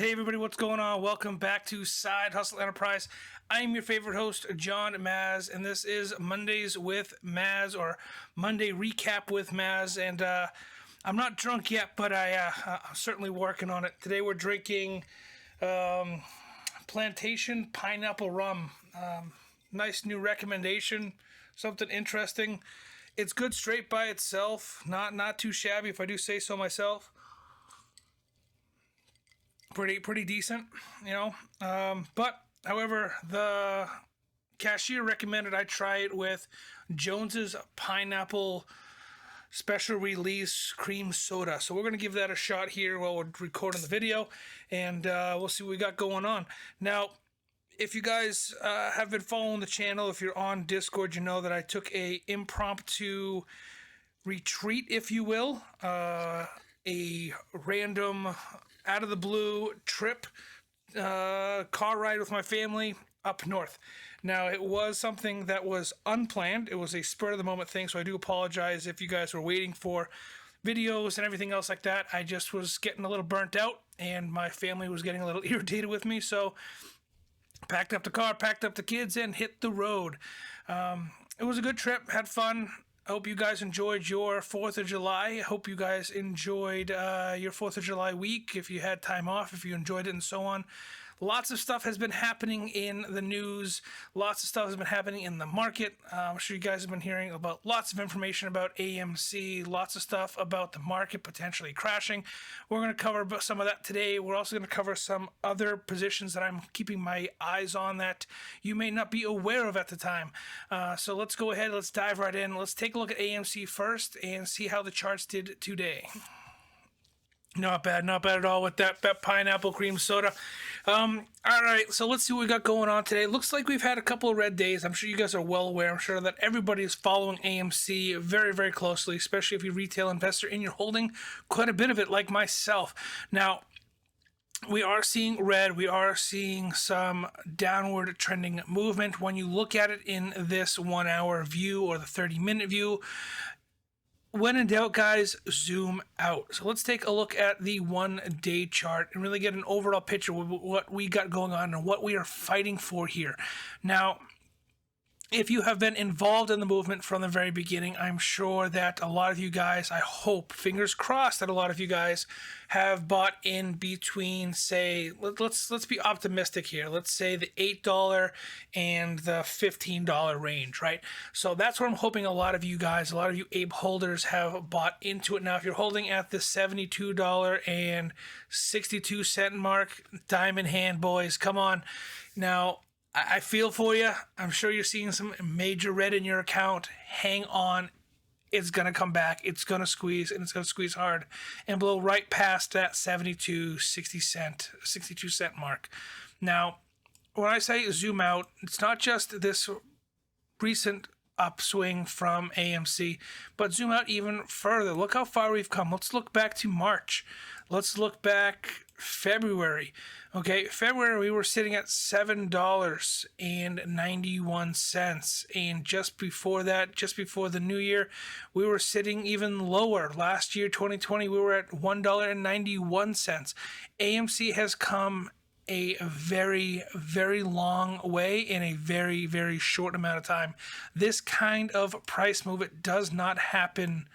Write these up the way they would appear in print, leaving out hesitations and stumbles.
Hey everybody, what's going on? Welcome back to Side Hustle Enterprise. I am your favorite host, John Maz, and this is Mondays with Maz, or Monday Recap with Maz. And I'm not drunk yet, but I'm certainly working on it. Today we're drinking Plantation Pineapple Rum. Nice new recommendation, something interesting. It's good straight by itself, not too shabby if I do say so myself. Pretty decent, you know. But however, the cashier recommended I try it with Jones's Pineapple Special Release Cream Soda. So we're going to give that a shot here while we're recording the video, and we'll see what we got going on. Now, if you guys have been following the channel, if you're on Discord, you know that I took a impromptu retreat, if you will, a random out of the blue trip, car ride with my family up north. Now, it was something that was unplanned. It was a spur of the moment thing, so I do apologize if you guys were waiting for videos and everything else like that. I just was getting a little burnt out, and my family was getting a little irritated with me, so packed up the car, packed up the kids, and hit the road. It was a good trip, had fun. I hope you guys enjoyed your 4th of July. I hope you guys enjoyed your 4th of July week, if you had time off, if you enjoyed it, and so on. Lots of stuff has been happening in the news. Lots of stuff has been happening in the market. I'm sure you guys have been hearing about lots of information about AMC, lots of stuff about the market potentially crashing. We're going to cover some of that today. We're also going to cover some other positions that I'm keeping my eyes on that you may not be aware of at the time. So let's go ahead. Let's dive right in. Let's take a look at AMC first and see how the charts did today. Not bad at all with that pineapple cream soda. All right, so let's see what we got going on today. Looks like we've had a couple of red days. I'm sure you guys are well aware. I'm sure that everybody is following AMC very, very closely, especially if you're a retail investor and you're holding quite a bit of it like myself. Now, we are seeing red. We are seeing some downward trending movement. When you look at it in this 1 hour view or the 30-minute view, when in doubt, guys, zoom out. So let's take a look at the 1 day chart and really get an overall picture of what we got going on and what we are fighting for here. Now, if you have been involved in the movement from the very beginning, I'm sure that a lot of you guys, I hope, fingers crossed, that a lot of you guys have bought in between, say, let's be optimistic here. Let's say the $8 and the $15 range, right? So that's where I'm hoping a lot of you guys, a lot of you APE holders have bought into it. Now, if you're holding at the $72.62 mark, diamond hand, boys, come on. Now, I feel for you. I'm sure you're seeing some major red in your account. Hang on. It's going to come back. It's going to squeeze, and it's going to squeeze hard and blow right past that 62 cent mark. Now, when I say zoom out, it's not just this recent upswing from AMC, but zoom out even further. Look how far we've come. Let's look back to March. Let's look back February. Okay, February we were sitting at $7.91, and just before that, just before the new year, we were sitting even lower. Last year, 2020, we were at $1.91. AMC has come a very, very long way in a very, very short amount of time. This kind of price move, it does not happen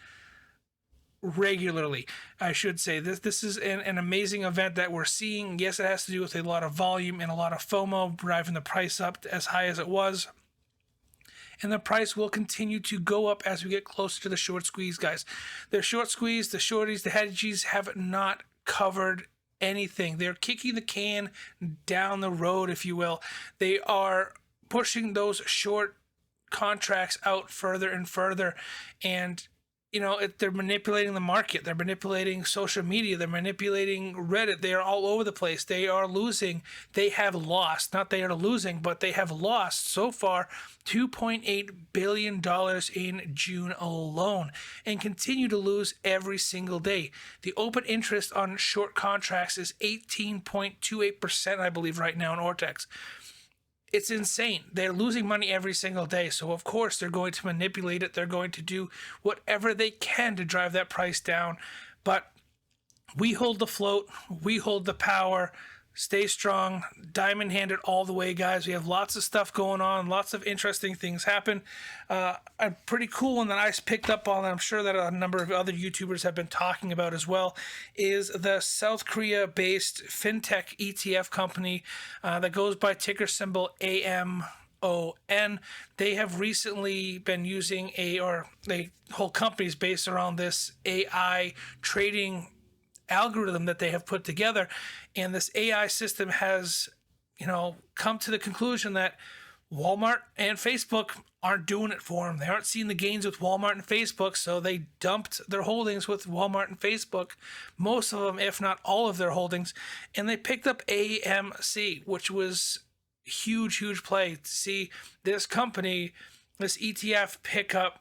regularly, I should say. This is an amazing event that we're seeing. Yes, it has to do with a lot of volume and a lot of FOMO driving the price up as high as it was. And the price will continue to go up as we get closer to the short squeeze, guys. The short squeeze, the shorties, the hedgies have not covered anything. They're kicking the can down the road, if you will. They are pushing those short contracts out further and further, and you know, they're manipulating the market. They're manipulating social media. They're manipulating Reddit. They are all over the place. They are losing. They have lost. Not they are losing, but they have lost so far $2.8 billion in June alone, and continue to lose every single day. The open interest on short contracts is 18.28%, I believe, right now in Ortex. It's insane. They're losing money every single day. So, of course, they're going to manipulate it. They're going to do whatever they can to drive that price down. But we hold the float. We hold the power. Stay strong, diamond-handed all the way, guys. We have lots of stuff going on, lots of interesting things happen. A pretty cool one that I picked up on, and I'm sure that a number of other YouTubers have been talking about as well, is the South Korea-based fintech ETF company that goes by ticker symbol AMON. They have recently been using the whole company is based around this AI trading algorithm that they have put together, and this AI system has come to the conclusion that Walmart and Facebook aren't doing it for them. They aren't seeing the gains with Walmart and Facebook, so they dumped their holdings with Walmart and Facebook, most of them, if not all of their holdings, and they picked up AMC, which was huge play to see this company, this ETF, pick up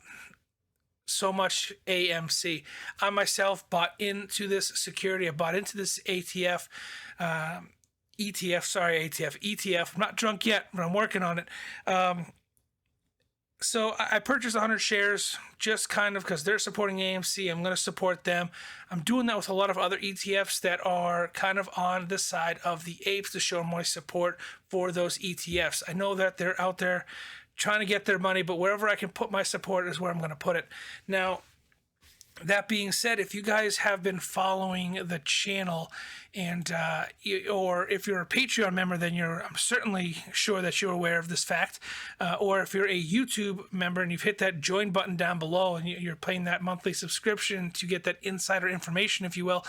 so much AMC. I myself bought into this security. I bought into this ETF. I'm not drunk yet, but I'm working on it. So I purchased 100 shares just kind of because they're supporting AMC. I'm going to support them. I'm doing that with a lot of other ETFs that are kind of on the side of the apes to show my support for those ETFs. I know that they're out there trying to get their money, but wherever I can put my support is where I'm going to put it. Now, that being said, if you guys have been following the channel, and or if you're a Patreon member, then I'm certainly sure that you're aware of this fact. Or if you're a YouTube member and you've hit that join button down below and you're paying that monthly subscription to get that insider information, if you will,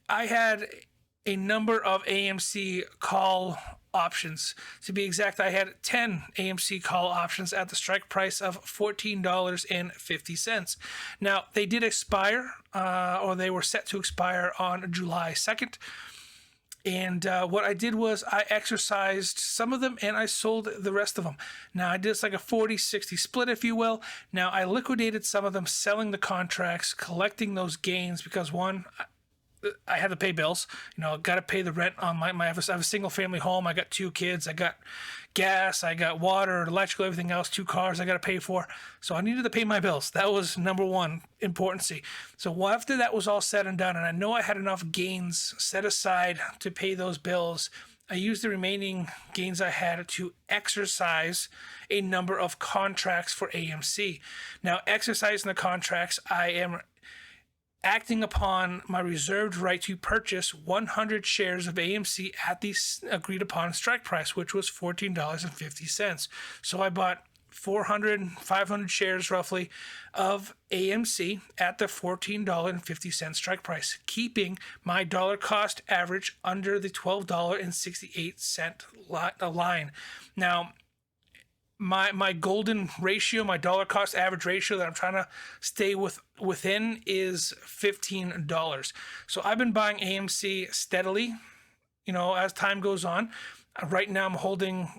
I had a number of AMC call options. To be exact, I had 10 AMC call options at the strike price of $14.50. Now, they did expire, or they were set to expire on July 2nd. And what I did was I exercised some of them and I sold the rest of them. Now, I did this like a 40-60 split, if you will. Now, I liquidated some of them, selling the contracts, collecting those gains because, one, I had to pay bills. Got to pay the rent on I have a single family home. I got 2 kids. I got gas. I got water, electrical, everything else. 2 cars I got to pay for. So I needed to pay my bills. That was number one importancy. So after that was all said and done, and I know I had enough gains set aside to pay those bills, I used the remaining gains I had to exercise a number of contracts for AMC. Now, exercising the contracts, I am acting upon my reserved right to purchase 100 shares of AMC at the agreed upon strike price, which was $14.50. So I bought 500 shares roughly of AMC at the $14.50 strike price, keeping my dollar cost average under the $12.68 line. Now, my golden ratio, my dollar cost average ratio that I'm trying to stay within is $15. So I've been buying AMC steadily, as time goes on. Right now I'm holding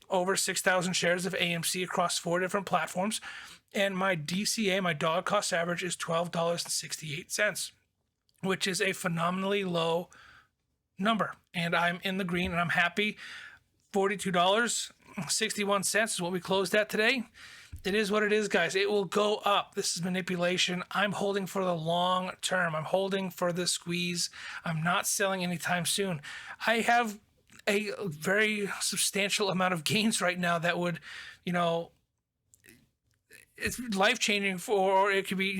over 6,000 shares of AMC across 4 different platforms. And my DCA, my dollar cost average, is $12.68, which is a phenomenally low number. And I'm in the green and I'm happy. $42.61 is what we closed at today. It is what it is, guys. It will go up. This is manipulation. I'm holding for the long term. I'm holding for the squeeze. I'm not selling anytime soon. I have a very substantial amount of gains right now that would, it's life-changing or it could be,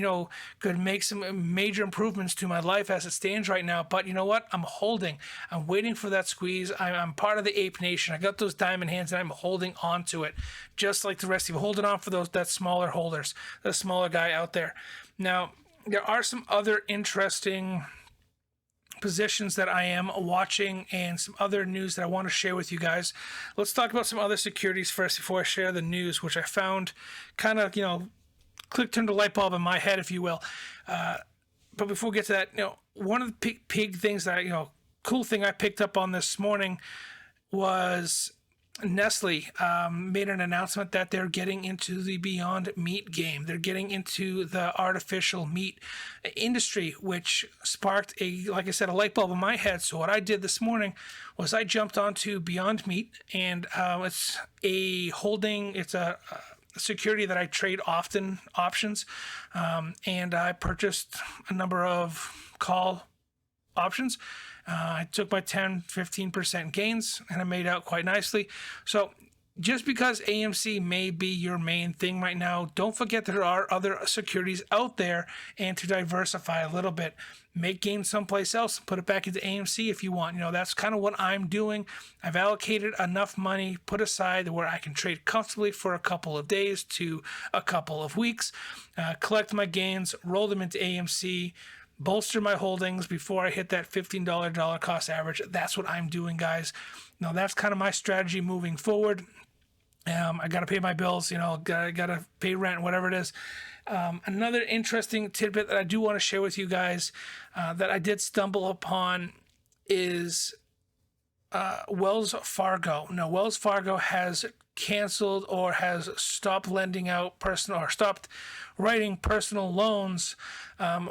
could make some major improvements to my life as it stands right now. But you know what? I'm holding. I'm waiting for that squeeze. I'm part of the Ape Nation. I got those diamond hands and I'm holding on to it, just like the rest of you. Holding on for that smaller holders, the smaller guy out there. Now, there are some other interesting positions that I am watching and some other news that I want to share with you guys. Let's talk about some other securities first before I share the news, which I found kind of, turned a light bulb in my head, if you will. But before we get to that, one of the big things that cool thing I picked up on this morning was Nestle made an announcement that they're getting into the Beyond Meat game. They're getting into the artificial meat industry, which sparked like I said, a light bulb in my head. So what I did this morning was I jumped onto Beyond Meat, and it's a security that I trade often, options, and I purchased a number of call options. I took my 10-15% gains and I made out quite nicely. So just because AMC may be your main thing right now, don't forget that there are other securities out there, and to diversify a little bit. Make gains someplace else, put it back into AMC if you want. That's kind of what I'm doing. I've allocated enough money put aside where I can trade comfortably for a couple of days to a couple of weeks, collect my gains, roll them into AMC, bolster my holdings before I hit that $15 dollar cost average. That's what I'm doing, guys. Now, that's kind of my strategy moving forward. I got to pay my bills, got to pay rent, whatever it is. Another interesting tidbit that I do want to share with you guys that I did stumble upon is Wells Fargo. Now, Wells Fargo has canceled or has stopped lending out personal or stopped writing personal loans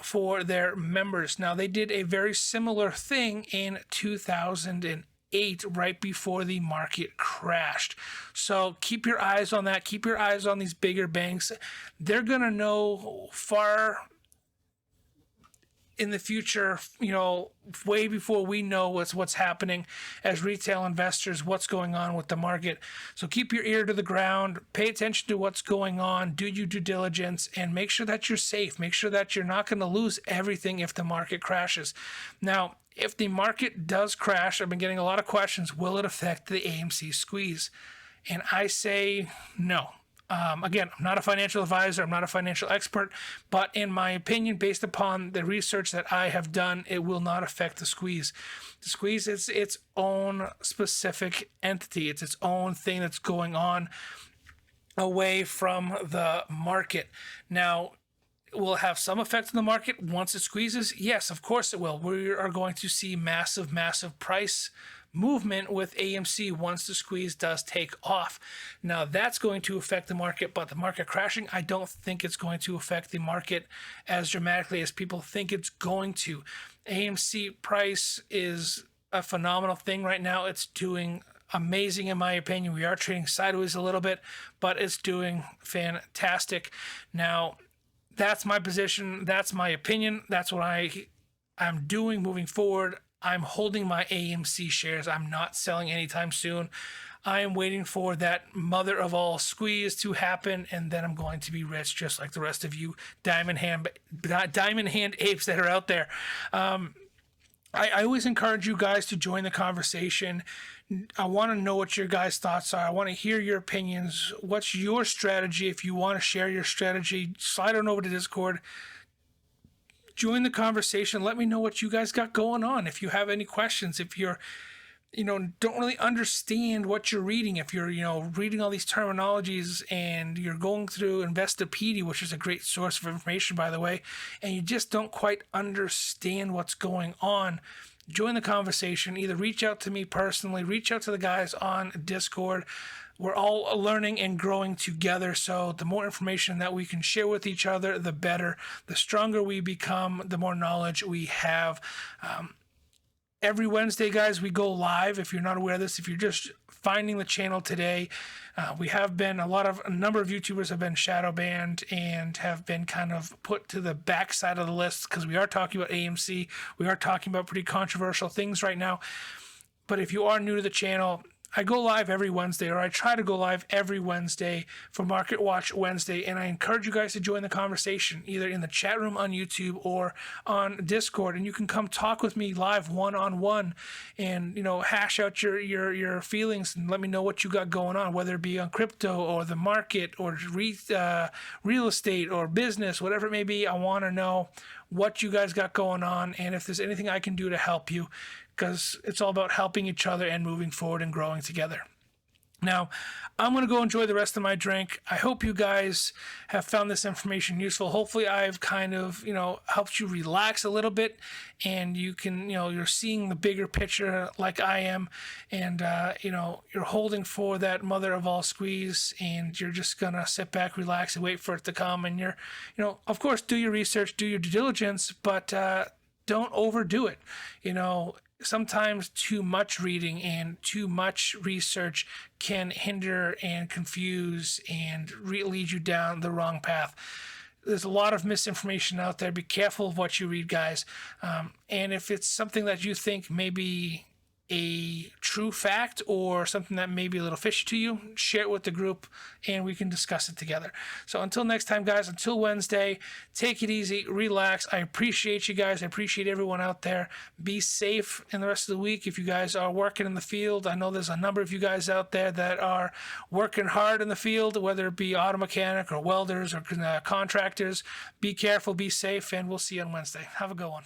for their members. Now, they did a very similar thing in 2008, right before the market crashed. So keep your eyes on that. Keep your eyes on these bigger banks. They're going to know far in the future, way before we know what's happening as retail investors, what's going on with the market. So keep your ear to the ground, pay attention to what's going on, do your due diligence, and make sure that you're safe. Make sure that you're not going to lose everything if the market crashes. Now, if the market does crash, I've been getting a lot of questions, will it affect the AMC squeeze? And I say no. Again, I'm not a financial advisor, I'm not a financial expert, but in my opinion, based upon the research that I have done, it will not affect the squeeze. The squeeze is its own specific entity. It's its own thing that's going on away from the market. Now, will it have some effect on the market once it squeezes? Yes, of course it will. We are going to see massive price movement with AMC once the squeeze does take off. Now, that's going to affect the market, but the market crashing, I don't think it's going to affect the market as dramatically as people think it's going to. AMC price is a phenomenal thing right now. It's doing amazing in my opinion. We are trading sideways a little bit, but it's doing fantastic. Now, that's my position. That's my opinion. That's what I'm doing moving forward. I'm holding my AMC shares. I'm not selling anytime soon. I am waiting for that mother of all squeeze to happen, and then I'm going to be rich, just like the rest of you diamond hand apes that are out there. I always encourage you guys to join the conversation. I want to know what your guys' thoughts are. I want to hear your opinions. What's your strategy? If you want to share your strategy, slide on over to Discord. Join the conversation. Let me know what you guys got going on. If you have any questions, if you're, don't really understand what you're reading, if you're, reading all these terminologies and you're going through Investopedia, which is a great source of information, by the way, and you just don't quite understand what's going on, join the conversation. Either reach out to me personally, reach out to the guys on Discord. We're all learning and growing together, so the more information that we can share with each other, the better. The stronger we become, the more knowledge we have. Every Wednesday, guys, we go live. If you're not aware of this, if you're just finding the channel today, we have been, a number of YouTubers have been shadow banned and have been kind of put to the backside of the list because we are talking about AMC. We are talking about pretty controversial things right now. But if you are new to the channel, I go live every Wednesday, or I try to go live every Wednesday for Market Watch Wednesday, and I encourage you guys to join the conversation, either in the chat room on YouTube or on Discord, and you can come talk with me live one-on-one and, hash out your feelings and let me know what you got going on, whether it be on crypto or the market or real estate or business, whatever it may be. I want to know what you guys got going on and if there's anything I can do to help you, because it's all about helping each other and moving forward and growing together. Now, I'm going to go enjoy the rest of my drink. I hope you guys have found this information useful. Hopefully I've kind of, helped you relax a little bit, and you can, you're seeing the bigger picture like I am, and, you're holding for that mother of all squeeze, and you're just going to sit back, relax, and wait for it to come. And you're, of course, do your research, do your due diligence, but don't overdo it. Sometimes too much reading and too much research can hinder and confuse and lead you down the wrong path. there's a lot of misinformation out there. Be careful of what you read, guys. And if it's something that you think may be a true fact or something that may be a little fishy to you, share it with the group and we can discuss it together. So until next time, guys, until Wednesday, take it easy, relax. I appreciate you guys. I appreciate everyone out there. Be safe in the rest of the week. If you guys are working in the field, I know there's a number of you guys out there that are working hard in the field, whether it be auto mechanic or welders or contractors. Be careful, be safe, and we'll see you on Wednesday. Have a good one.